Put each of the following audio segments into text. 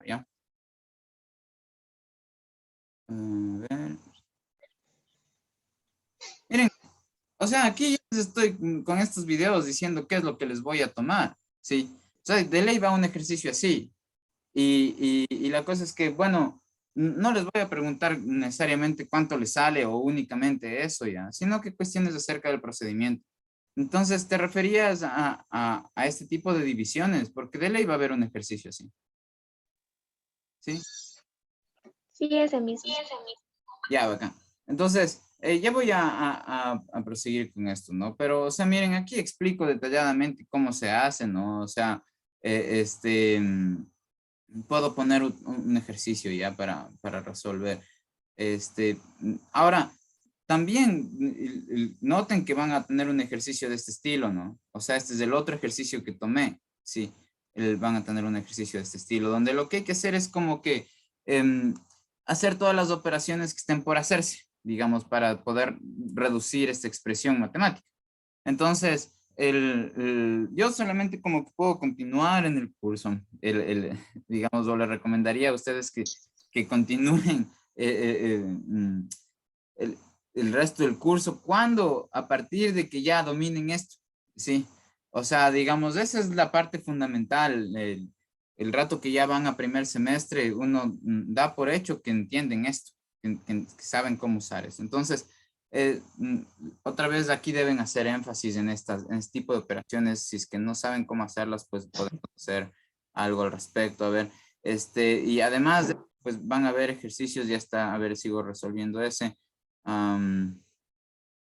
¿ya? A ver. Miren, o sea, aquí yo les estoy con estos videos diciendo qué es lo que les voy a tomar, ¿sí? O sea, de ley va un ejercicio así. Y la cosa es que, bueno, no les voy a preguntar necesariamente cuánto les sale o únicamente eso ya, sino que cuestiones acerca del procedimiento. Entonces, te referías a este tipo de divisiones, porque de ley va a haber un ejercicio así, ¿sí? Sí, ese mismo. Ya, bacán. Entonces, ya voy a proseguir con esto, ¿no? Pero, o sea, miren, aquí explico detalladamente cómo se hace, ¿no? O sea, puedo poner un ejercicio ya para resolver. Ahora, también noten que van a tener un ejercicio de este estilo, ¿no? O sea, este es el otro ejercicio que tomé, sí, van a tener un ejercicio de este estilo, donde lo que hay que hacer es como que hacer todas las operaciones que estén por hacerse, digamos, para poder reducir esta expresión matemática. Entonces, yo solamente como que puedo continuar en el curso, digamos, o le recomendaría a ustedes que continúen el, el resto del curso, cuando a partir de que ya dominen esto, ¿sí? O sea, digamos, esa es la parte fundamental, el rato que ya van a primer semestre, uno da por hecho que entienden esto, que saben cómo usar eso. Entonces, otra vez aquí deben hacer énfasis en en este tipo de operaciones. Si es que no saben cómo hacerlas, pues podemos hacer algo al respecto. A ver, y además, pues van a haber ejercicios, ya está, a ver, sigo resolviendo ese.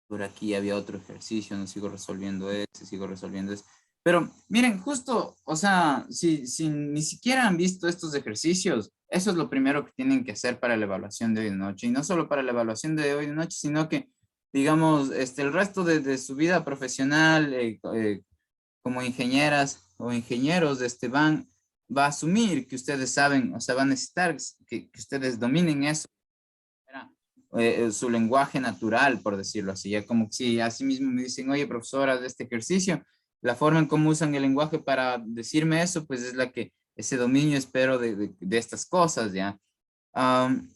Por aquí había otro ejercicio, no sigo resolviendo ese, sigo resolviendo ese. Pero miren, justo, o sea, si ni siquiera han visto estos ejercicios, eso es lo primero que tienen que hacer para la evaluación de hoy de noche. Y no solo para la evaluación de hoy de noche, sino que, digamos, el resto de su vida profesional, como ingenieras o ingenieros, va a asumir que ustedes saben, o sea, va a necesitar que ustedes dominen eso, su lenguaje natural, por decirlo así. Ya como que si así mismo me dicen, oye, profesora, de este ejercicio, la forma en cómo usan el lenguaje para decirme eso, pues es la que, ese dominio espero de estas cosas, ¿ya?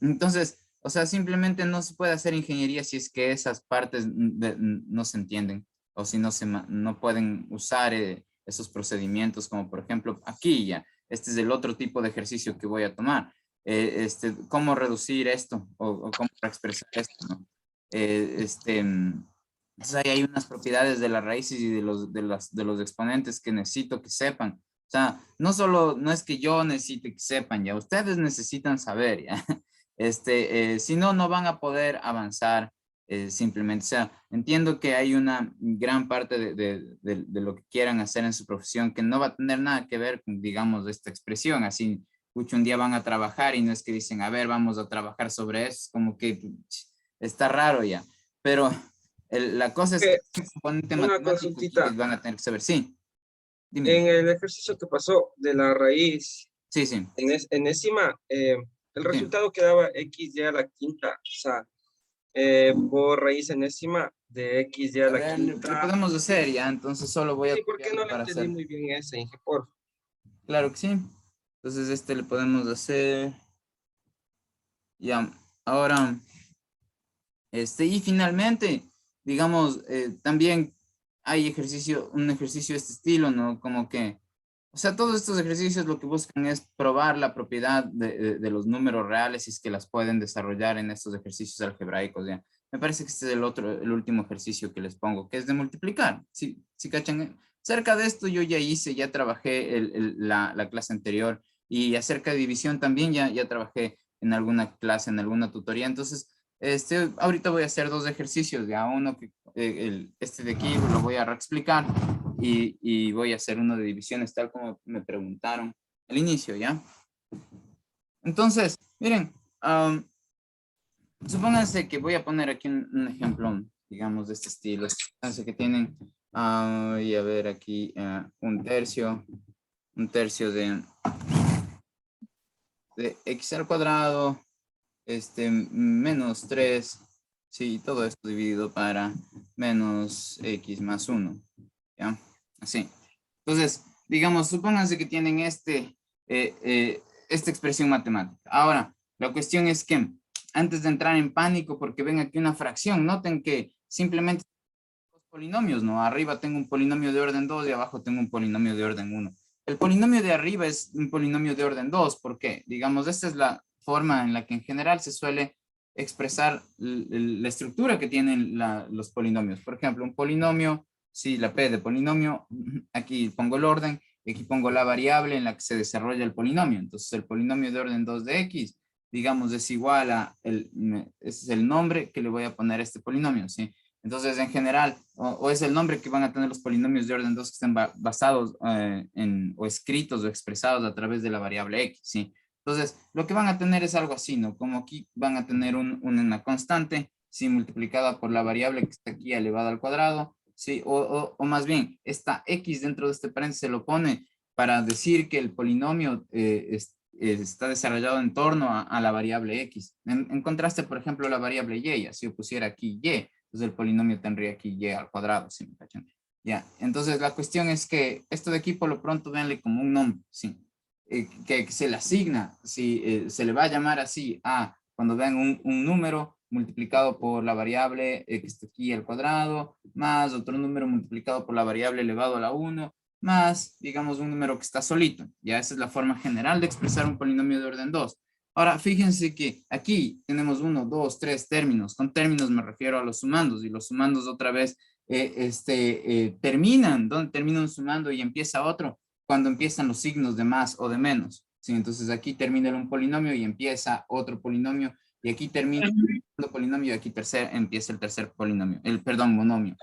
Entonces, o sea, simplemente no se puede hacer ingeniería si es que esas partes no se entienden o si no pueden usar esos procedimientos, como por ejemplo aquí ya, este es el otro tipo de ejercicio que voy a tomar. Cómo reducir esto o cómo expresar esto, ¿no? Entonces ahí hay unas propiedades de las raíces y de los exponentes que necesito que sepan. O sea, no solo, no es que yo necesite que sepan, ya ustedes necesitan saber, ya. Si no, no van a poder avanzar simplemente. O sea, entiendo que hay una gran parte de lo que quieran hacer en su profesión que no va a tener nada que ver con, digamos, esta expresión. Así, mucho un día van a trabajar y no es que dicen, a ver, vamos a trabajar sobre eso. Es como que está raro ya. Pero la cosa es que Eh, es un componente una matemático y que consultita. van a tener que saber. Sí, dime. En el ejercicio que pasó de la raíz Sí, sí, enésima, el sí. resultado quedaba x y a la quinta, o sea, por raíz enésima de x y a A la ver, le quinta. podemos hacer ya, entonces solo voy a Sí, porque no copiarlo le para entendí hacer. muy bien ese, Inge, por. Claro que sí. Entonces le podemos hacer ya. Ahora, y finalmente, digamos, también hay un ejercicio de este estilo, ¿no? Como que, o sea, todos estos ejercicios lo que buscan es probar la propiedad de los números reales y es que las pueden desarrollar en estos ejercicios algebraicos, ¿ya? Me parece que este es el último ejercicio que les pongo, que es de multiplicar. Si cachan, cerca de esto yo ya trabajé la clase anterior y acerca de división también ya trabajé en alguna clase, en alguna tutoría. Entonces, ahorita voy a hacer dos ejercicios, ya uno que este de aquí lo voy a reexplicar y voy a hacer uno de divisiones tal como me preguntaron al inicio, ¿ya? Entonces, miren, supónganse que voy a poner aquí un ejemplo, digamos, de este estilo. Supónganse que tienen, y a ver aquí, un tercio de x al cuadrado, menos 3, sí, todo esto dividido para menos x más 1, ¿ya? Así. Entonces, digamos, supónganse que tienen eh, eh, esta expresión matemática. Ahora, la cuestión es que antes de entrar en pánico, porque ven aquí una fracción, noten que simplemente los polinomios, ¿no? Arriba tengo un polinomio de orden 2 y abajo tengo un polinomio de orden 1. El polinomio de arriba es un polinomio de orden 2, ¿por qué? Digamos, esta es la forma en la que en general se suele expresar la estructura que tienen los polinomios. Por ejemplo, un polinomio, si la P de polinomio, aquí pongo el orden, y aquí pongo la variable en la que se desarrolla el polinomio. Entonces, el polinomio de orden 2 de X, digamos, es igual a, ese es el nombre que le voy a poner a este polinomio, ¿sí? Entonces, en general, o es el nombre que van a tener los polinomios de orden 2 que estén basados o escritos o expresados a través de la variable X, ¿sí? Entonces, lo que van a tener es algo así, ¿no? Como aquí van a tener una constante, ¿sí? Multiplicada por la variable que está aquí elevada al cuadrado, ¿sí? O más bien, esta X dentro de este paréntesis se lo pone para decir que el polinomio está desarrollado en torno a la variable X. En contraste, por ejemplo, la variable Y, si yo pusiera aquí Y, entonces el polinomio tendría aquí Y al cuadrado, ¿sí me cachan? Ya, entonces la cuestión es que esto de aquí por lo pronto véanle como un nombre, ¿sí? Que se le asigna, ¿sí? Se le va a llamar así a cuando vean un número multiplicado por la variable que está aquí al cuadrado, más otro número multiplicado por la variable elevado a la 1, más, digamos, un número que está solito. Ya esa es la forma general de expresar un polinomio de orden 2. Ahora, fíjense que aquí tenemos 1, 2, 3 términos. Con términos me refiero a los sumandos, y los sumandos otra vez terminan. ¿Dónde termina un sumando y empieza otro? Cuando empiezan los signos de más o de menos. ¿Sí? Entonces aquí termina un polinomio y empieza otro polinomio, y aquí termina el segundo polinomio y aquí empieza el tercer polinomio, perdón, monomio.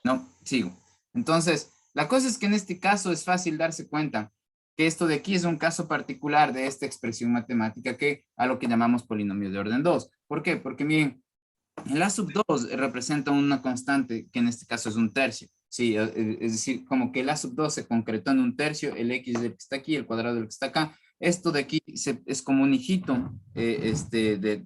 No, sigo. Entonces, la cosa es que en este caso es fácil darse cuenta que esto de aquí es un caso particular de esta expresión matemática que a lo que llamamos polinomio de orden 2. ¿Por qué? Porque miren, el A sub 2 representa una constante que en este caso es un tercio. Sí, es decir, como que el A sub 2 se concretó en un tercio, el X del que está aquí, el cuadrado del que está acá. Esto de aquí es como un hijito de este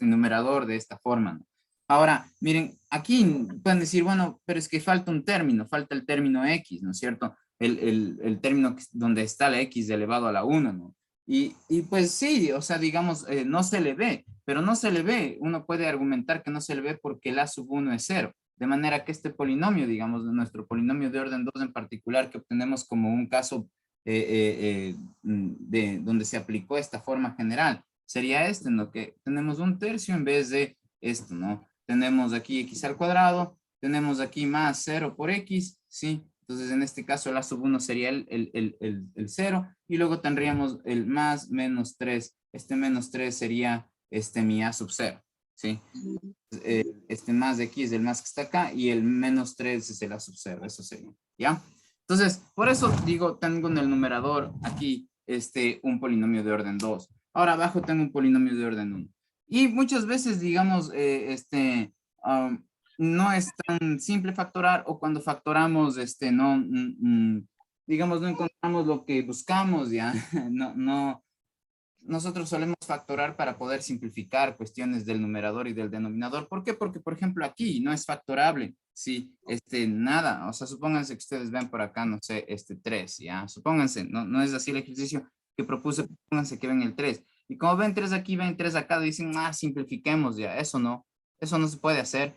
numerador de esta forma, ¿no? Ahora, miren, aquí pueden decir, bueno, pero es que falta un término, falta el término X, ¿no es cierto? El término donde está la X elevado a la 1, ¿no? Y pues sí, o sea, digamos, no se le ve, pero no se le ve. Uno puede argumentar que no se le ve porque el A sub 1 es 0. De manera que este polinomio, digamos, nuestro polinomio de orden 2 en particular, que obtenemos como un caso de donde se aplicó esta forma general, sería este, ¿no? Que tenemos un tercio en vez de esto, ¿no? Tenemos aquí x al cuadrado, tenemos aquí más 0 por x, ¿sí? Entonces, en este caso, el A sub 1 sería el 0, y luego tendríamos el más menos 3. Este menos 3 sería mi A sub 0, ¿sí? Este más de aquí es el más que está acá, y el menos 3 es el A sub 0, eso sería, ¿ya? Entonces, por eso digo, tengo en el numerador aquí un polinomio de orden 2. Ahora abajo tengo un polinomio de orden 1. Y muchas veces, digamos, no es tan simple factorar, o cuando factoramos, no, digamos, no encontramos lo que buscamos, ya, no, nosotros solemos factorar para poder simplificar cuestiones del numerador y del denominador. ¿Por qué? Porque, por ejemplo, aquí no es factorable, sí, nada, o sea, supónganse que ustedes ven por acá, no sé, 3, ya, supónganse, no es así el ejercicio que propuse, supónganse que ven el 3, y como ven 3 aquí, ven 3 acá, dicen, simplifiquemos ya, eso no se puede hacer.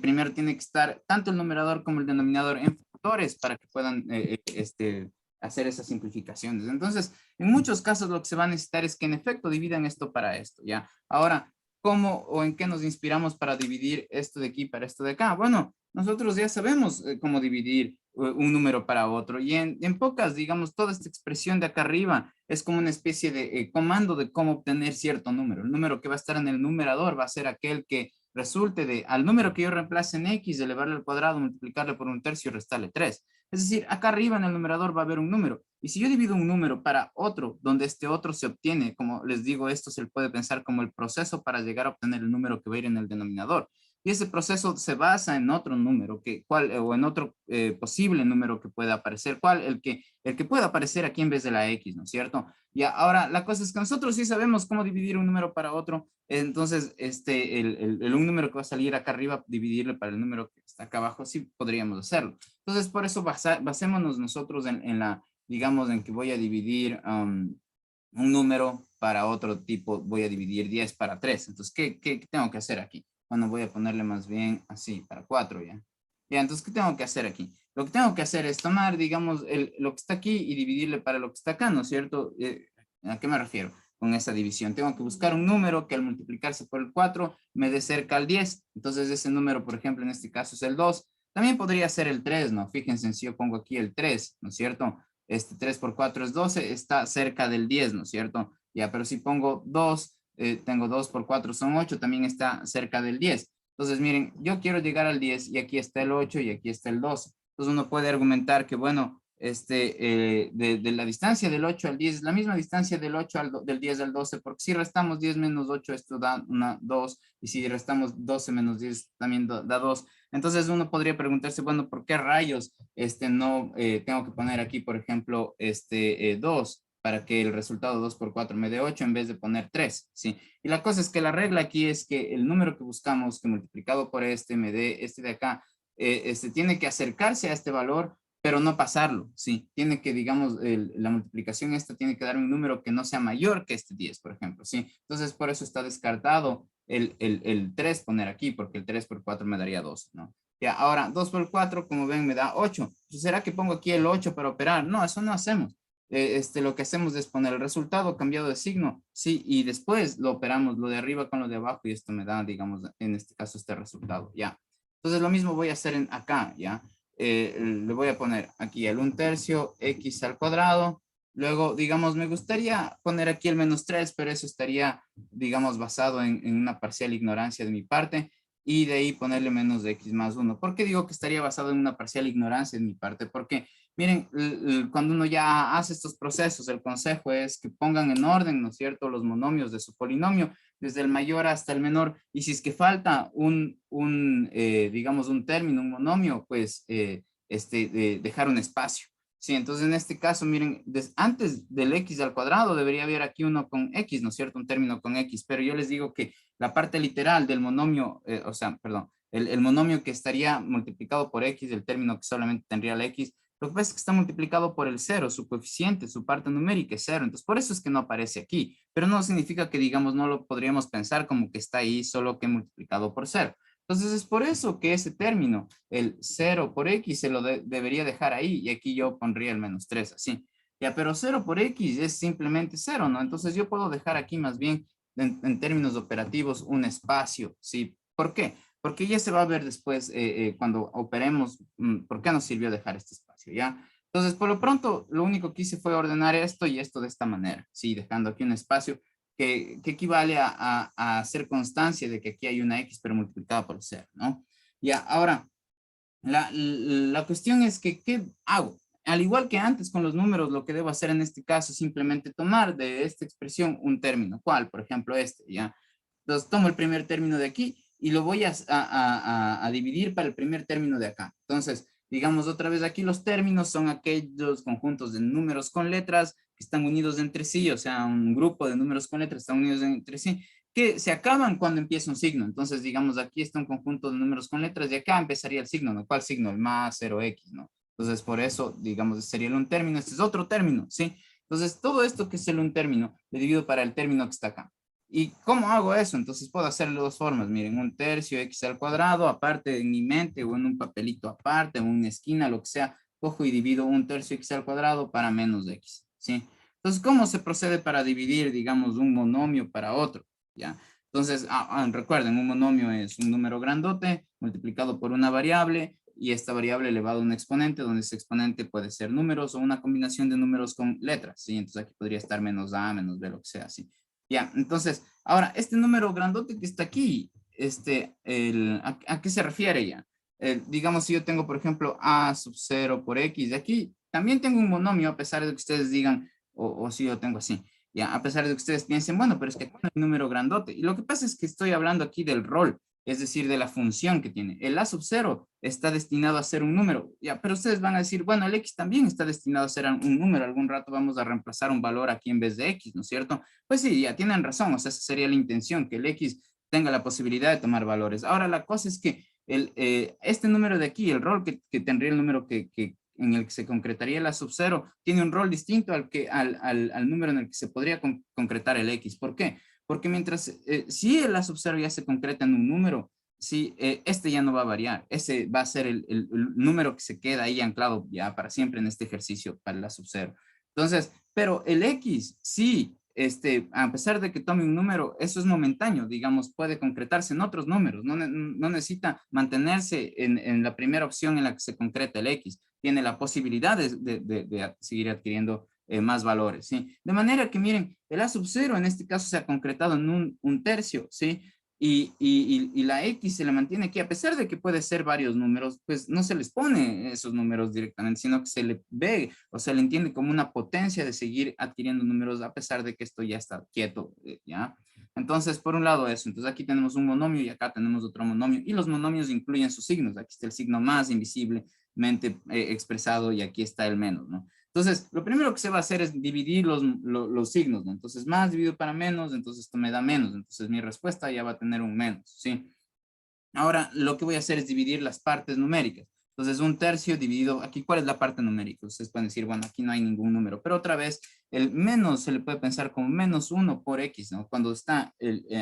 Primero tiene que estar tanto el numerador como el denominador en factores para que puedan, hacer esas simplificaciones. Entonces, en muchos casos lo que se va a necesitar es que en efecto dividan esto para esto, ¿ya? Ahora, ¿cómo o en qué nos inspiramos para dividir esto de aquí para esto de acá? Bueno, nosotros ya sabemos cómo dividir un número para otro, y en pocas, digamos, toda esta expresión de acá arriba es como una especie de comando de cómo obtener cierto número. El número que va a estar en el numerador va a ser aquel que resulte de al número que yo reemplace en X, elevarle al cuadrado, multiplicarle por un tercio y restarle 3. Es decir, acá arriba en el numerador va a haber un número. Y si yo divido un número para otro, donde este otro se obtiene, como les digo, esto se le puede pensar como el proceso para llegar a obtener el número que va a ir en el denominador. Y ese proceso se basa en otro número, o en otro posible número que pueda aparecer, el que pueda aparecer aquí en vez de la X, ¿no es cierto? Y ahora, la cosa es que nosotros sí sabemos cómo dividir un número para otro. Entonces, un número que va a salir acá arriba, dividirle para el número que está acá abajo, sí podríamos hacerlo. Entonces, por eso basémonos nosotros en la digamos, en que voy a dividir un número para otro tipo, voy a dividir 10 para 3. Entonces, ¿qué tengo que hacer aquí? Bueno, voy a ponerle más bien así, para 4 ya. Ya, entonces, ¿qué tengo que hacer aquí? Lo que tengo que hacer es tomar, digamos, lo que está aquí y dividirle para lo que está acá, ¿no es cierto? ¿A qué me refiero con esa división? Tengo que buscar un número que al multiplicarse por el 4 me dé cerca al 10. Entonces, ese número, por ejemplo, en este caso es el 2. También podría ser el 3, ¿no? Fíjense si yo pongo aquí el 3, ¿no es cierto? 3 por 4 es 12, está cerca del 10, ¿no es cierto? Ya, pero si pongo 2, tengo 2 por 4 son 8, también está cerca del 10. Entonces, miren, yo quiero llegar al 10 y aquí está el 8 y aquí está el 12. Entonces, uno puede argumentar que, bueno, de la distancia del 8 al 10 es la misma distancia del 8 del 10 al 12, porque si restamos 10 menos 8, esto da 2, y si restamos 12 menos 10, también da 2. Entonces, uno podría preguntarse, bueno, ¿por qué rayos no tengo que poner aquí, por ejemplo, 2? Para que el resultado 2 por 4 me dé 8 en vez de poner 3, ¿sí? Y la cosa es que la regla aquí es que el número que buscamos, que multiplicado por me dé de acá, tiene que acercarse a este valor, pero no pasarlo, ¿sí? Tiene que, digamos, la multiplicación esta tiene que dar un número que no sea mayor que este 10, por ejemplo, ¿sí? Entonces, por eso está descartado el 3 poner aquí, porque el 3 por 4 me daría 2, ¿no? Ya, ahora, 2 por 4, como ven, me da 8. ¿Será que pongo aquí el 8 para operar? No, eso no hacemos. Lo que hacemos es poner el resultado cambiado de signo, sí, y después lo operamos lo de arriba con lo de abajo y esto me da, digamos, en este caso este resultado, ya. Entonces lo mismo voy a hacer acá, ya. Le voy a poner aquí el 1/3 x al cuadrado, luego, digamos, me gustaría poner aquí el -3, pero eso estaría, digamos, basado en una parcial ignorancia de mi parte, y de ahí ponerle menos de x más 1. ¿Por qué digo que estaría basado en una parcial ignorancia de mi parte? Porque miren, cuando uno ya hace estos procesos, el consejo es que pongan en orden, ¿no es cierto?, los monomios de su polinomio, desde el mayor hasta el menor, y si es que falta digamos, un término, un monomio, pues dejar un espacio. Sí, entonces en este caso, miren, antes del x al cuadrado debería haber aquí uno con x, ¿no es cierto?, un término con x, pero yo les digo que la parte literal del monomio, o sea, perdón, el monomio que estaría multiplicado por x, el término que solamente tendría la x, lo que pasa es que está multiplicado por el 0, su coeficiente, su parte numérica es 0, entonces por eso es que no aparece aquí, pero no significa que, digamos, no lo podríamos pensar como que está ahí solo que multiplicado por 0. Entonces es por eso que ese término, el 0 por x, se lo debería dejar ahí, y aquí yo pondría el -3, así. Ya, pero 0 por x es simplemente 0, ¿no? Entonces yo puedo dejar aquí más bien, en términos operativos, un espacio, ¿sí? ¿Por qué? Porque ya se va a ver después, cuando operemos, por qué nos sirvió dejar este espacio, ¿ya? Entonces, por lo pronto, lo único que hice fue ordenar esto y esto de esta manera, ¿sí? Dejando aquí un espacio que equivale a hacer constancia de que aquí hay una X, pero multiplicada por 0, ¿no? Ya, ahora, la cuestión es que, ¿qué hago? Al igual que antes con los números, lo que debo hacer en este caso es simplemente tomar de esta expresión un término. ¿Cuál? Por ejemplo, ¿ya? Entonces, tomo el primer término de aquí y lo voy a dividir para el primer término de acá. Entonces, digamos otra vez aquí los términos son aquellos conjuntos de números con letras que están unidos entre sí, o sea, un grupo de números con letras están unidos entre sí, que se acaban cuando empieza un signo. Entonces, digamos, aquí está un conjunto de números con letras y acá empezaría el signo, ¿no? ¿Cuál signo? El más 0x, ¿no? Entonces, por eso, digamos, sería el un término. Este es otro término, ¿sí? Entonces, todo esto que es el un término, le divido para el término que está acá. ¿Y cómo hago eso? Entonces, puedo hacerlo de dos formas. Miren, 1/3 x al cuadrado, aparte en mi mente o en un papelito aparte, en una esquina, lo que sea, cojo y divido 1/3 x al cuadrado para menos de x, ¿sí? Entonces, ¿cómo se procede para dividir, digamos, un monomio para otro? ¿Ya? Entonces, recuerden, un monomio es un número grandote multiplicado por una variable y esta variable elevado a un exponente, donde ese exponente puede ser números o una combinación de números con letras, ¿sí? Entonces aquí podría estar menos a, menos b, lo que sea, ¿sí? Ya, entonces, ahora, este número grandote que está aquí, ¿a qué se refiere ya? Digamos, si yo tengo, por ejemplo, a sub 0 por x, de aquí también tengo un monomio, a pesar de que ustedes digan, o si yo tengo así. Ya, a pesar de que ustedes piensen, bueno, pero es que aquí no hay número grandote. Y lo que pasa es que estoy hablando aquí del rol, es decir, de la función que tiene. El a sub 0 está destinado a ser un número, ya, pero ustedes van a decir, bueno, el x también está destinado a ser un número. Algún rato vamos a reemplazar un valor aquí en vez de x, ¿no es cierto? Pues sí, ya tienen razón, o sea, esa sería la intención, que el x tenga la posibilidad de tomar valores. Ahora, la cosa es que este número de aquí, el rol que tendría el número que en el que se concretaría el A sub 0 tiene un rol distinto al número en el que se podría concretar el X. ¿Por qué? Porque mientras, si el A sub 0 ya se concreta en un número, sí, este ya no va a variar. Ese va a ser el número que se queda ahí anclado ya para siempre en este ejercicio para el A sub 0. Entonces, pero el X, sí, a pesar de que tome un número, eso es momentáneo, digamos, puede concretarse en otros números, no necesita mantenerse en la primera opción en la que se concreta el X, tiene la posibilidad de seguir adquiriendo más valores, ¿sí? De manera que, miren, el A sub 0 en este caso se ha concretado en un tercio, ¿sí? Y la X se le mantiene aquí, a pesar de que puede ser varios números, pues no se les pone esos números directamente, sino que se le ve o se le entiende como una potencia de seguir adquiriendo números a pesar de que esto ya está quieto, ¿ya? Entonces, por un lado eso, entonces aquí tenemos un monomio y acá tenemos otro monomio, y los monomios incluyen sus signos, aquí está el signo más invisiblemente expresado y aquí está el menos, ¿no? Entonces, lo primero que se va a hacer es dividir los signos, ¿no? Entonces, más dividido para menos, entonces esto me da menos. Entonces, mi respuesta ya va a tener un menos, ¿sí? Ahora, lo que voy a hacer es dividir las partes numéricas. Entonces, un tercio dividido, aquí, ¿cuál es la parte numérica? Ustedes pueden decir, bueno, aquí no hay ningún número, pero otra vez, el menos se le puede pensar como menos 1 por X, ¿no? Cuando está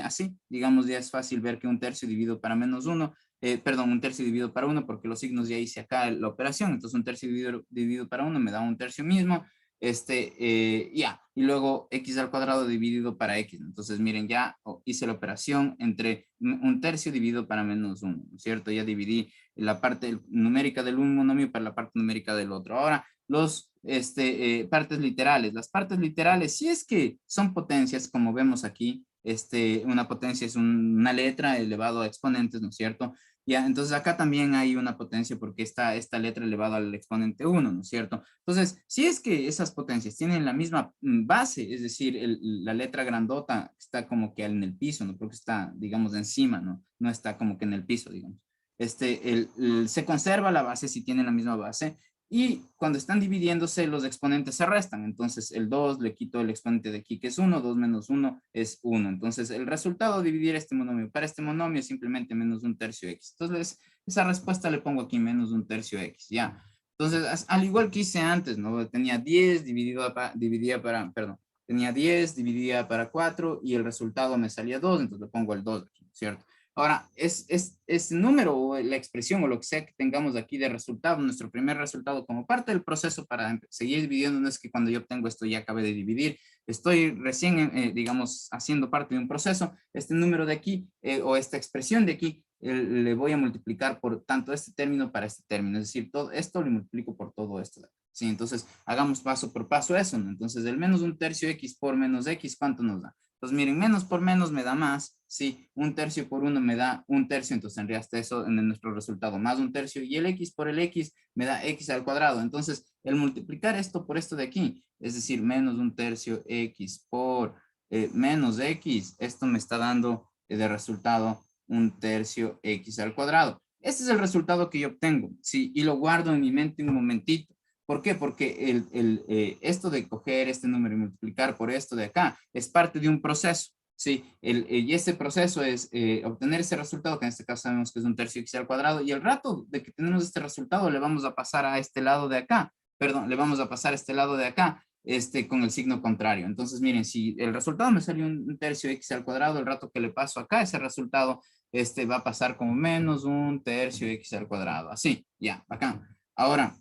así, digamos, ya es fácil ver que un tercio dividido para menos 1, perdón, un tercio dividido para 1, porque los signos ya hice acá la operación, entonces un tercio dividido para 1 me da un tercio mismo, ya, y luego x al cuadrado dividido para x, entonces miren, ya hice la operación entre un tercio dividido para menos 1, ¿no es cierto? Ya dividí la parte numérica del un monomio para la parte numérica del otro. Ahora, partes literales. Las partes literales, si es que son potencias, como vemos aquí, una potencia es una letra elevado a exponentes, ¿no es cierto? Ya, entonces acá también hay una potencia porque está esta letra elevada al exponente 1, ¿no es cierto? Entonces, si es que esas potencias tienen la misma base, es decir, la letra grandota está como que en el piso, ¿no? Porque está, digamos, encima, ¿no? No está como que en el piso, digamos. Se conserva la base si tienen la misma base, y cuando están dividiéndose los exponentes se restan, entonces el 2 le quito el exponente de aquí que es 1, 2 menos 1 es 1, entonces el resultado de dividir este monomio para este monomio es simplemente menos un tercio x, entonces esa respuesta le pongo aquí menos un tercio x, ya. Entonces, al igual que hice antes, ¿no? Tenía 10 tenía 10 dividida para 4 y el resultado me salía 2, entonces le pongo el 2 aquí, ¿cierto? Ahora, ese número o la expresión o lo que sea que tengamos aquí de resultado, nuestro primer resultado como parte del proceso para seguir dividiendo, no es que cuando yo obtengo esto ya acabé de dividir, estoy recién, digamos, haciendo parte de un proceso, este número de aquí o esta expresión de aquí, le voy a multiplicar por tanto este término para este término, es decir, todo esto lo multiplico por todo esto. Sí, entonces hagamos paso por paso eso, ¿no? Entonces el menos un tercio x por menos x, ¿cuánto nos da? Pues miren, menos por menos me da más, sí, un tercio por uno me da un tercio, entonces tendría hasta eso en nuestro resultado, más un tercio, y el x por el x me da x al cuadrado, entonces el multiplicar esto por esto de aquí, es decir, menos un tercio x por menos x, esto me está dando de resultado un tercio x al cuadrado. Este es el resultado que yo obtengo, sí, y lo guardo en mi mente un momentito. ¿Por qué? Porque esto de coger este número y multiplicar por esto de acá es parte de un proceso, ¿sí? Y ese proceso es obtener ese resultado, que en este caso sabemos que es un tercio x al cuadrado, y el rato de que tenemos este resultado le vamos a pasar a este lado de acá, perdón, le vamos a pasar a este lado de acá, con el signo contrario. Entonces, miren, si el resultado me salió un tercio x al cuadrado, el rato que le paso acá, ese resultado va a pasar como menos un tercio x al cuadrado, así, ya, acá. Ahora,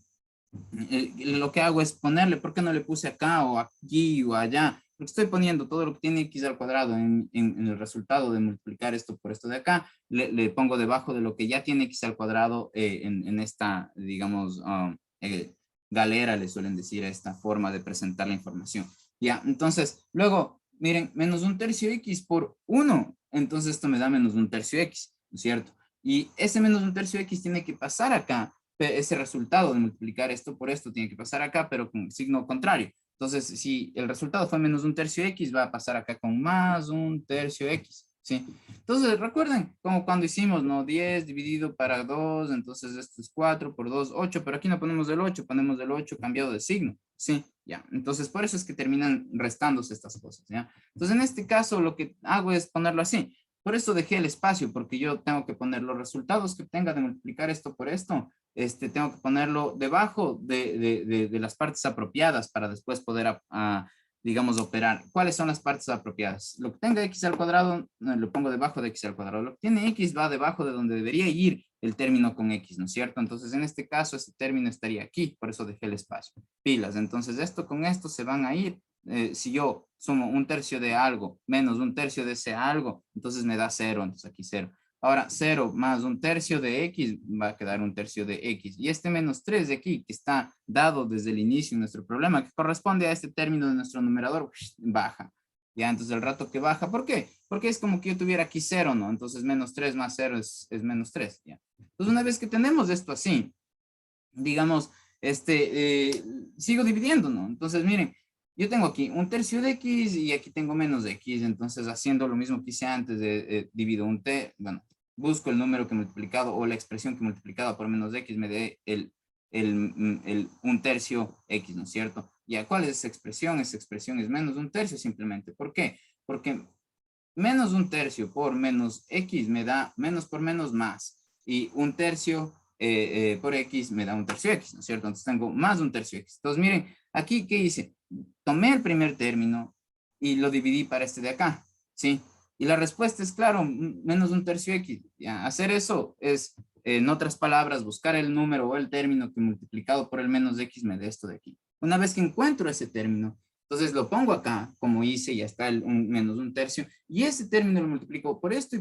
lo que hago es ponerle, ¿por qué no le puse acá o aquí o allá? Porque estoy poniendo todo lo que tiene x al cuadrado en el resultado de multiplicar esto por esto de acá, le pongo debajo de lo que ya tiene x al cuadrado en esta, digamos, galera, le suelen decir a esta forma de presentar la información. Ya, entonces, luego, miren, menos un tercio x por 1, entonces esto me da menos un tercio x, ¿no es cierto? Y ese menos un tercio x tiene que pasar acá, ese resultado de multiplicar esto por esto tiene que pasar acá, pero con signo contrario. Entonces, si el resultado fue menos un tercio x, va a pasar acá con más un tercio x, ¿sí? Entonces, recuerden, como cuando hicimos, ¿no? 10 dividido para 2, entonces esto es 4 por 2, 8, pero aquí no ponemos el 8, ponemos el 8 cambiado de signo, ¿sí? Ya, entonces por eso es que terminan restándose estas cosas, ¿ya? Entonces, en este caso, lo que hago es ponerlo así. Por eso dejé el espacio, porque yo tengo que poner los resultados que tenga de multiplicar esto por esto, tengo que ponerlo debajo de las partes apropiadas para después poder, digamos, operar. ¿Cuáles son las partes apropiadas? Lo que tenga x al cuadrado, lo pongo debajo de x al cuadrado. Lo que tiene x va debajo de donde debería ir el término con x, ¿no es cierto? Entonces, en este caso, ese término estaría aquí, por eso dejé el espacio. Pilas, entonces esto con esto se van a ir. Si yo sumo un tercio de algo menos un tercio de ese algo, entonces me da 0, entonces aquí 0. Ahora 0 más un tercio de x va a quedar un tercio de x. Y este menos 3 de aquí, que está dado desde el inicio de nuestro problema, que corresponde a este término de nuestro numerador, baja. Ya, entonces el rato que baja, ¿por qué? Porque es como que yo tuviera aquí 0, ¿no? Entonces menos 3 más 0 es menos 3, ¿ya? Entonces una vez que tenemos esto así, digamos, sigo dividiendo, ¿no? Entonces miren, yo tengo aquí un tercio de x y aquí tengo menos de x, entonces haciendo lo mismo que hice antes divido un t, bueno, busco el número que he multiplicado o la expresión que he multiplicado por menos de x me dé un tercio x, ¿no es cierto? ¿Ya cuál es esa expresión? Esa expresión es menos un tercio simplemente. ¿Por qué? Porque menos un tercio por menos x me da menos por menos más y un tercio por x me da un tercio x, ¿no es cierto? Entonces tengo más de un tercio x. Entonces miren, aquí ¿qué hice? Tomé el primer término y lo dividí para este de acá, ¿sí? Y la respuesta es claro, menos un tercio x. ¿Ya? Hacer eso es, en otras palabras, buscar el número o el término que multiplicado por el menos de x me dé esto de aquí. Una vez que encuentro ese término, entonces lo pongo acá, como hice, ya está menos un tercio, y ese término lo multiplico por esto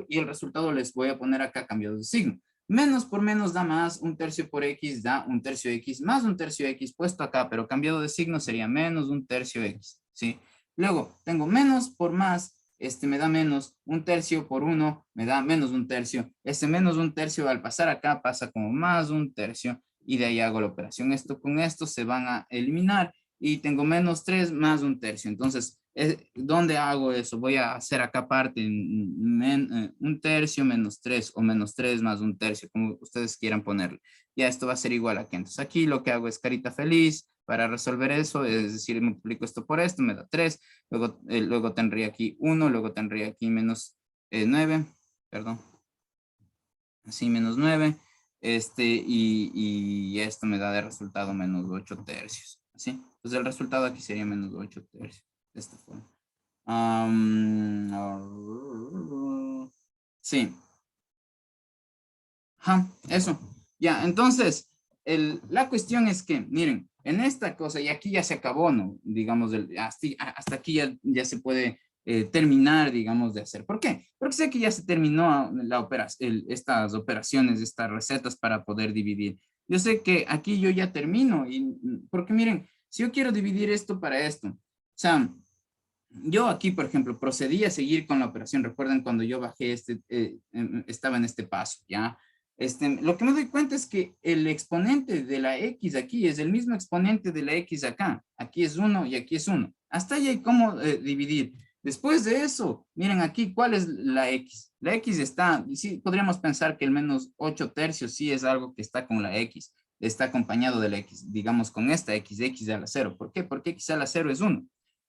y el resultado les voy a poner acá cambiado de signo. Menos por menos da más, un tercio por x da un tercio x más un tercio x puesto acá, pero cambiado de signo sería menos un tercio x, ¿sí? Luego, tengo menos por más, me da menos, un tercio por 1 me da menos un tercio, menos un tercio al pasar acá pasa como más un tercio, y de ahí hago la operación. Esto con esto se van a eliminar, y tengo menos 3 más un tercio. Entonces, ¿dónde hago eso? Voy a hacer acá parte un tercio menos 3 o menos 3 más un tercio, como ustedes quieran ponerle. Ya esto va a ser igual aquí. Entonces aquí lo que hago es carita feliz para resolver eso, es decir, multiplico esto por esto, me da 3, luego tendría aquí 1, luego tendría aquí menos 9, perdón, así menos 9, y esto me da de resultado menos 8 tercios, ¿sí? Entonces el resultado aquí sería menos 8 tercios, de esta forma. Sí. Ajá, eso. Ya, entonces, la cuestión es que, miren, en esta cosa, y aquí ya se acabó, ¿no? Digamos, hasta aquí ya se puede terminar, digamos, de hacer. ¿Por qué? Porque sé que ya se terminó estas operaciones, estas recetas para poder dividir. Yo sé que aquí yo ya termino, porque miren, si yo quiero dividir esto para esto, o sea, yo aquí, por ejemplo, procedí a seguir con la operación. Recuerden cuando yo bajé estaba en este paso, ¿ya? Lo que me doy cuenta es que el exponente de la x aquí es el mismo exponente de la x acá. Aquí es 1 y aquí es 1. Hasta ahí hay cómo dividir. Después de eso, miren aquí, ¿cuál es la x? La x está, sí, podríamos pensar que el menos 8 tercios sí es algo que está con la x. Está acompañado de la x, digamos con esta x a la 0. ¿Por qué? Porque x a la 0 es 1.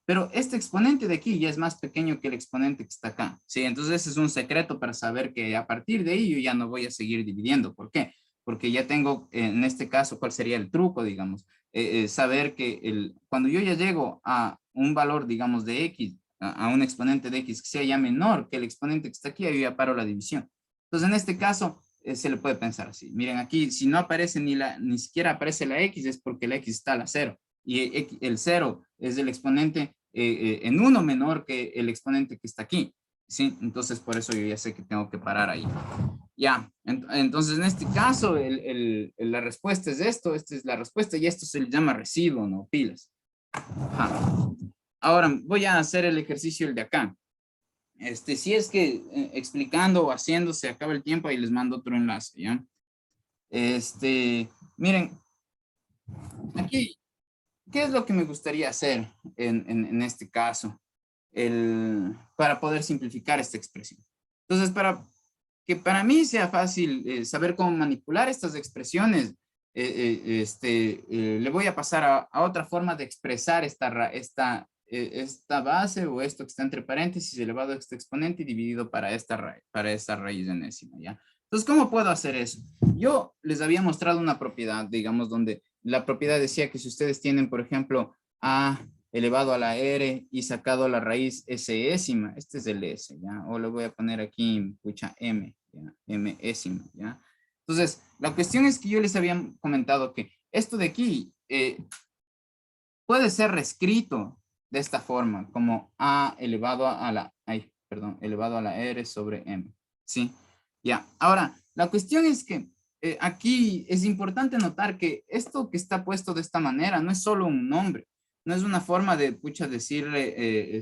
Pero este exponente de aquí ya es más pequeño que el exponente que está acá, ¿sí? Entonces ese es un secreto para saber que a partir de ahí yo ya no voy a seguir dividiendo. ¿Por qué? Porque ya tengo, en este caso, ¿cuál sería el truco, digamos? Saber que cuando yo ya llego a un valor, digamos, de x, a un exponente de x que sea ya menor que el exponente que está aquí, yo ya paro la división. Entonces, en este caso, se le puede pensar así. Miren, aquí, si no aparece ni siquiera aparece la x, es porque la x está a la 0. Y el 0 es el exponente en 1 menor que el exponente que está aquí, ¿sí? Entonces, por eso yo ya sé que tengo que parar ahí. Ya, entonces en este caso, la respuesta es esto, esta es la respuesta, y esto se le llama residuo, ¿no? Pilas. Ajá. Ahora, voy a hacer el ejercicio, el de acá. Si es que explicando o haciendo se acaba el tiempo, ahí les mando otro enlace, ¿ya? Miren, aquí, ¿qué es lo que me gustaría hacer en este caso? Para poder simplificar esta expresión. Entonces, para que para mí sea fácil saber cómo manipular estas expresiones, le voy a pasar a otra forma de expresar esta esta base o esto que está entre paréntesis elevado a este exponente y dividido para esta raíz enésima, ¿ya? Entonces, ¿cómo puedo hacer eso? Yo les había mostrado una propiedad, digamos, donde la propiedad decía que si ustedes tienen, por ejemplo, a elevado a la r y sacado la raíz sésima, este es el s, ¿ya? O le voy a poner aquí, pucha, m, ¿ya? Mésima, ¿ya? Entonces, la cuestión es que yo les había comentado que esto de aquí puede ser reescrito de esta forma, como a elevado a la, elevado a la r sobre m, ¿sí? Ya, ahora, la cuestión es que aquí es importante notar que esto que está puesto de esta manera no es solo un nombre, no es una forma de, pucha, decirle,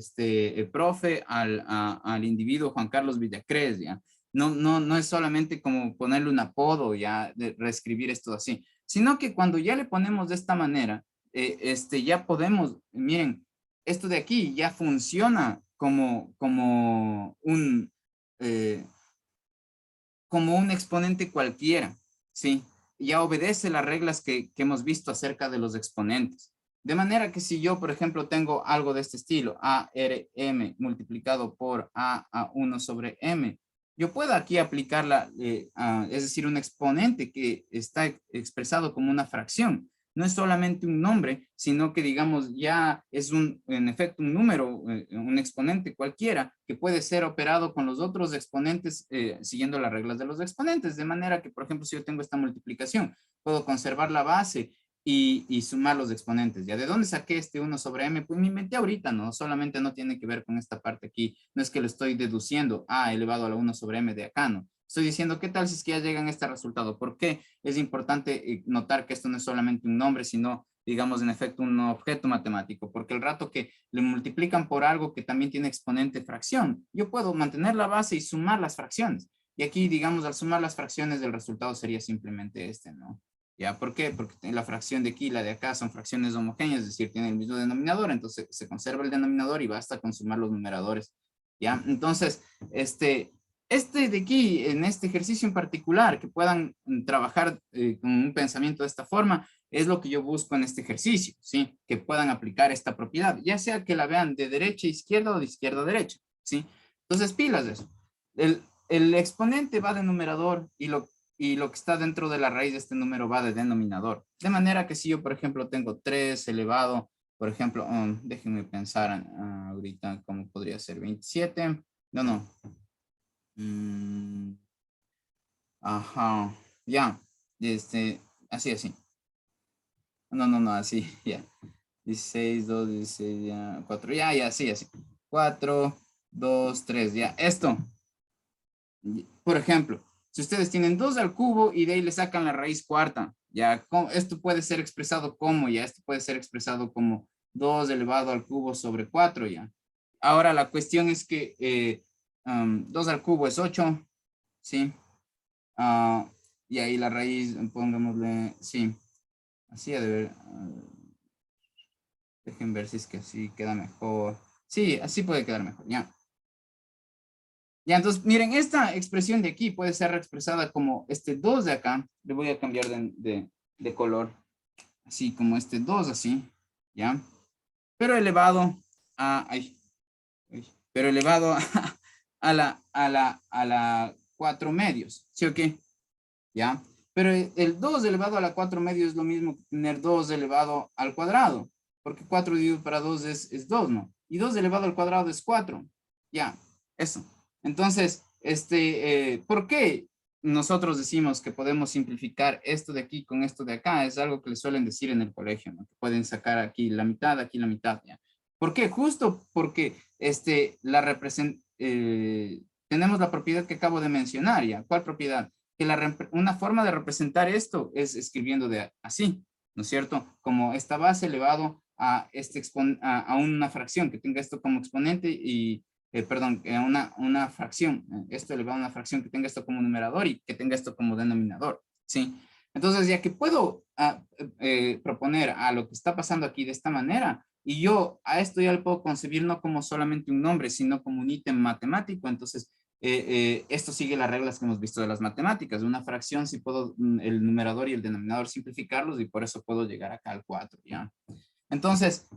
profe al individuo Juan Carlos Villacrés, ¿ya? No es solamente como ponerle un apodo, ya, de reescribir esto así, sino que cuando ya le ponemos de esta manera, ya podemos, miren, esto de aquí ya funciona eh, como un exponente cualquiera, ¿sí? Ya obedece las reglas que hemos visto acerca de los exponentes. De manera que si yo, por ejemplo, tengo algo de este estilo, ARM multiplicado por A1 sobre M, yo puedo aquí aplicarla, es decir, un exponente que está expresado como una fracción. No es solamente un nombre, sino que digamos ya es en efecto un número, un exponente cualquiera que puede ser operado con los otros exponentes siguiendo las reglas de los exponentes. De manera que, por ejemplo, si yo tengo esta multiplicación, puedo conservar la base y sumar los exponentes. ¿Ya de dónde saqué este 1 sobre m? Pues me inventé ahorita, ¿no? Solamente no tiene que ver con esta parte aquí. No es que lo estoy deduciendo a elevado a la 1 sobre m de acá, ¿no? Estoy diciendo, ¿qué tal si es que ya llegan a este resultado? ¿Por qué es importante notar que esto no es solamente un nombre, sino, digamos, en efecto, un objeto matemático? Porque el rato que le multiplican por algo que también tiene exponente fracción, yo puedo mantener la base y sumar las fracciones. Y aquí, digamos, al sumar las fracciones, el resultado sería simplemente este, ¿no? ¿Ya? ¿Por qué? Porque la fracción de aquí y la de acá son fracciones homogéneas, es decir, tienen el mismo denominador, entonces se conserva el denominador y basta con sumar los numeradores. ¿Ya? Entonces, de aquí, en este ejercicio en particular, que puedan trabajar con un pensamiento de esta forma, es lo que yo busco en este ejercicio, ¿sí? Que puedan aplicar esta propiedad, ya sea que la vean de derecha a izquierda o de izquierda a derecha, ¿sí? Entonces, pilas de eso. El exponente va de numerador y lo que está dentro de la raíz de este número va de denominador. De manera que si yo, por ejemplo, tengo 3 elevado, por ejemplo, déjenme pensar ahorita cómo podría ser 27. No. Ajá, ya, así. No, así, ya. 16, 2, 16, ya, 4, ya, así. 4, 2, 3, ya. Esto, por ejemplo, si ustedes tienen 2 al cubo y de ahí le sacan la raíz cuarta, ya, esto puede ser expresado como, ya, esto puede ser expresado como 2 elevado al cubo sobre 4, ya. Ahora la cuestión es que 2 al cubo es 8, ¿sí? Y ahí la raíz, pongámosle, sí, así ha de ver. Dejen ver si es que así queda mejor. Sí, así puede quedar mejor, ya. Ya, entonces, miren, esta expresión de aquí puede ser expresada como este 2 de acá. Le voy a cambiar de color. Así como este 2 así, ¿ya? Pero elevado pero elevado a la 4 medios, ¿sí o qué? ¿Ya? Pero el 2 elevado a la 4 medio es lo mismo que tener 2 elevado al cuadrado, porque 4 dividido para 2 es 2, ¿no? Y 2 elevado al cuadrado es 4. Ya, eso. Entonces, ¿por qué nosotros decimos que podemos simplificar esto de aquí con esto de acá? Es algo que les suelen decir en el colegio, ¿no? Que pueden sacar aquí la mitad, ¿ya? ¿Por qué? Justo porque tenemos la propiedad que acabo de mencionar, ¿ya? ¿Cuál propiedad? Que una forma de representar esto es escribiendo así, ¿no es cierto? Como esta base elevado a, a una fracción, que tenga esto como exponente y, perdón, una fracción, esto elevado a una fracción que tenga esto como numerador y que tenga esto como denominador, ¿sí? Entonces, ya que puedo proponer a lo que está pasando aquí de esta manera, y yo a esto ya le puedo concebir no como solamente un nombre, sino como un ítem matemático, entonces esto sigue las reglas que hemos visto de las matemáticas. Una fracción, si puedo el numerador y el denominador simplificarlos y por eso puedo llegar acá al 4, ¿ya? Entonces,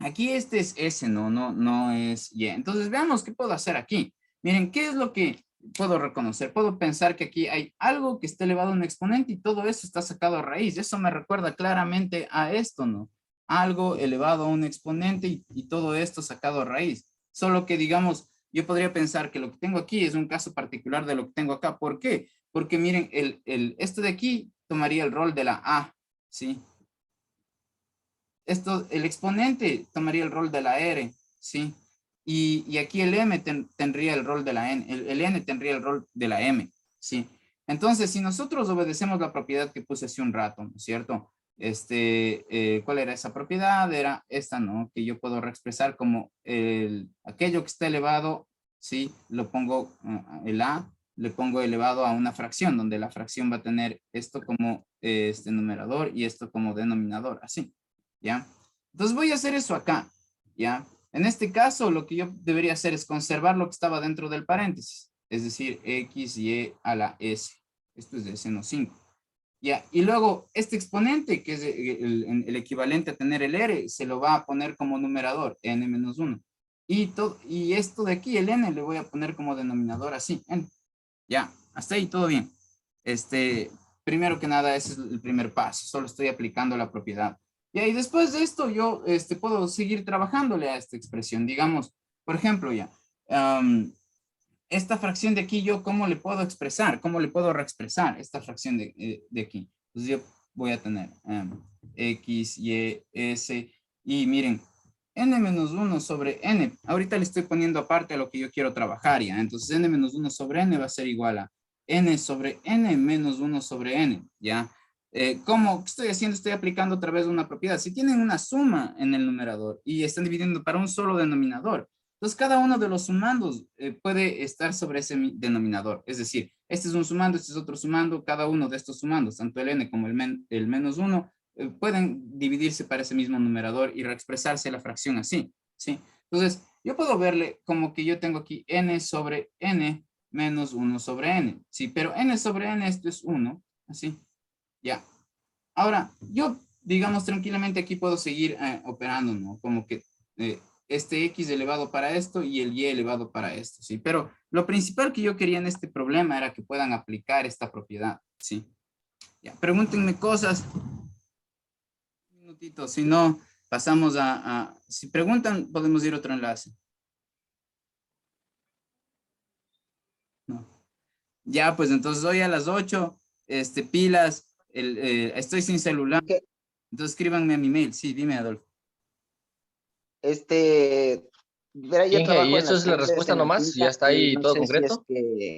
Aquí este es S, no es Y. Entonces veamos qué puedo hacer aquí. Miren, ¿qué es lo que puedo reconocer? Puedo pensar que aquí hay algo que está elevado a un exponente y todo eso está sacado a raíz. Eso me recuerda claramente a esto, ¿no? Algo elevado a un exponente y todo esto sacado a raíz. Solo que, digamos, yo podría pensar que lo que tengo aquí es un caso particular de lo que tengo acá. ¿Por qué? Porque miren, esto de aquí tomaría el rol de la A, ¿sí? Esto, el exponente tomaría el rol de la R, ¿sí? Y aquí el M tendría el rol de la N, el N tendría el rol de la M, ¿sí? Entonces, si nosotros obedecemos la propiedad que puse hace un rato, ¿no es cierto? ¿Cuál era esa propiedad? Era esta, ¿no? Que yo puedo reexpresar como aquello que está elevado, ¿sí? Lo pongo el A, le pongo elevado a una fracción, donde la fracción va a tener esto como este numerador y esto como denominador, así. ¿Ya? Entonces voy a hacer eso acá, ¿ya? En este caso, lo que yo debería hacer es conservar lo que estaba dentro del paréntesis, es decir, x, y a la s. Esto es de seno 5. ¿Ya? Y luego, este exponente, que es el equivalente a tener el r, se lo va a poner como numerador, n-1. Y esto de aquí, el n, le voy a poner como denominador así, n. Ya, hasta ahí todo bien. Primero que nada, ese es el primer paso, solo estoy aplicando la propiedad. Y después de esto yo puedo seguir trabajándole a esta expresión. Digamos, por ejemplo, ya, esta fracción de aquí, yo cómo le puedo expresar, cómo le puedo reexpresar esta fracción de aquí. Entonces yo voy a tener x, y, s, y miren, n-1 sobre n. Ahorita le estoy poniendo aparte a lo que yo quiero trabajar ya. Entonces n-1 sobre n va a ser igual a n sobre n menos 1 sobre n, ¿ya? ¿Cómo estoy haciendo? Estoy aplicando otra vez una propiedad. Si tienen una suma en el numerador y están dividiendo para un solo denominador, entonces cada uno de los sumandos puede estar sobre ese denominador. Es decir, este es un sumando, este es otro sumando, cada uno de estos sumandos, tanto el n como el menos 1, pueden dividirse para ese mismo numerador y reexpresarse la fracción así, ¿sí? Entonces, yo puedo verle como que yo tengo aquí n sobre n menos 1 sobre n, ¿sí? Pero n sobre n, esto es 1, así, ya. Ahora, yo, digamos, tranquilamente aquí puedo seguir operando, ¿no? Como que este x elevado para esto y el y elevado para esto, ¿sí? Pero lo principal que yo quería en este problema era que puedan aplicar esta propiedad, ¿sí? Ya, pregúntenme cosas. Un minutito, si no, pasamos si preguntan, podemos ir a otro enlace. No. Ya, pues entonces hoy a las 8, pilas, estoy sin celular, Que, entonces escríbanme a mi mail. Sí, dime, Adolfo. verá, yo Inge, ¿y trabajo en eso las es la clases respuesta en la nomás? ¿Ya quinta está y ahí no todo sé si es concreto? que